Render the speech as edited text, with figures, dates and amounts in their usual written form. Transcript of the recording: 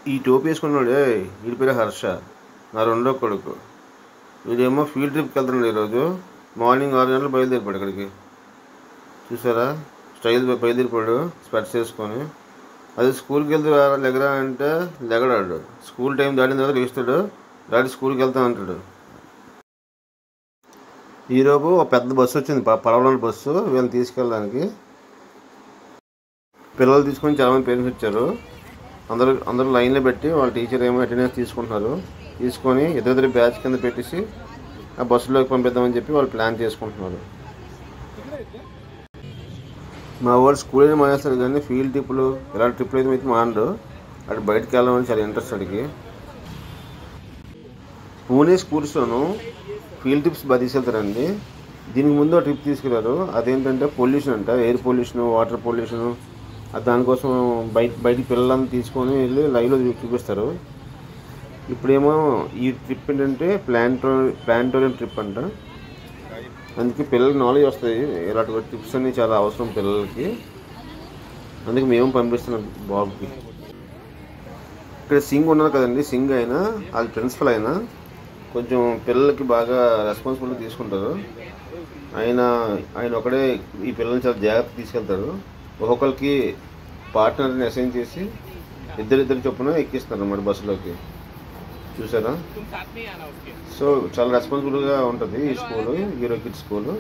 ఈ టోపీ వేసుకున్నాడు వీడి పేరు హర్ష, నా రెండో కొడుకు. వీడేమో ఫీల్డ్ ట్రిప్కి వెళ్తున్నాడు ఈరోజు. మార్నింగ్ 6 గంటలు బయలుదేరిపాడు ఇక్కడికి. చూసారా స్టైల్ బయలుదేరిపాడు స్పెట్స్ వేసుకొని. అదే స్కూల్కి వెళ్తే లెగరా అంటే లెగడాడు. స్కూల్ టైం దాటిన తర్వాత లేస్తాడు, డాడీ స్కూల్కి వెళ్తా అంటాడు. ఈరోజు ఒక పెద్ద బస్సు వచ్చింది, పడవలోని బస్సు, వీళ్ళని తీసుకెళ్ళడానికి. పిల్లలు తీసుకొని చాలామంది పేరెంట్స్ వచ్చారు. అందరూ లైన్లో పెట్టి వాళ్ళ టీచర్ ఏమో అటెండెన్స్ తీసుకుంటున్నారు. తీసుకొని ఇద్దరిద్దరి బ్యాచ్ కింద పెట్టేసి ఆ బస్సులోకి పంపిద్దామని చెప్పి వాళ్ళు ప్లాన్ చేసుకుంటున్నారు. మా వాడు స్కూల్ అయినా మానేస్తారు కానీ ఫీల్డ్ ట్రిప్పులు ఇలాంటి ట్రిప్పులు అయితే మానడు. అటు బయటకు వెళ్ళామని చాలా ఇంట్రెస్ట్ అడిగి. పూణే స్కూల్స్లోనూ ఫీల్డ్ ట్రిప్స్ బాగా తీసుకెళ్తారండి. దీనికి ముందు ఒక ట్రిప్ తీసుకెళ్లారు. అదేంటంటే పొల్యూషన్ అంట, ఎయిర్ పొల్యూషను, వాటర్ పొల్యూషను. దానికోసం బయటికి పిల్లలను తీసుకొని వెళ్ళి లైవ్లో చూపిస్తారు. ఇప్పుడేమో ఈ ట్రిప్ ఏంటంటే ప్లానిటోరియం ట్రిప్ అంట. అందుకే పిల్లలకి నాలెడ్జ్ వస్తాయి. ఇలాంటి ట్రిప్స్ అన్నీ చాలా అవసరం పిల్లలకి. అందుకే మేము పంపిస్తున్నాం బాబుకి. ఇక్కడ సింగ్ ఉన్నారు కదండి, సింగ్ అయినా అది ప్రిన్సిపల్ అయినా కొంచెం పిల్లలకి బాగా రెస్పాన్సిబిలిటీ తీసుకుంటారు. ఆయన ఒకడే ఈ పిల్లల్ని చాలా జాగ్రత్త తీసుకెళ్తారు. ఒక్కొక్కరికి పార్ట్నర్ని అసైన్ చేసి ఇద్దరిద్దరు చొప్పున ఎక్కిస్తారు అన్నమాట బస్సులోకి. చూసారా? సో చాలా రెస్పాన్సిబుల్గా ఉంటుంది ఈ స్కూలు, హీరో కిడ్స్ స్కూలు.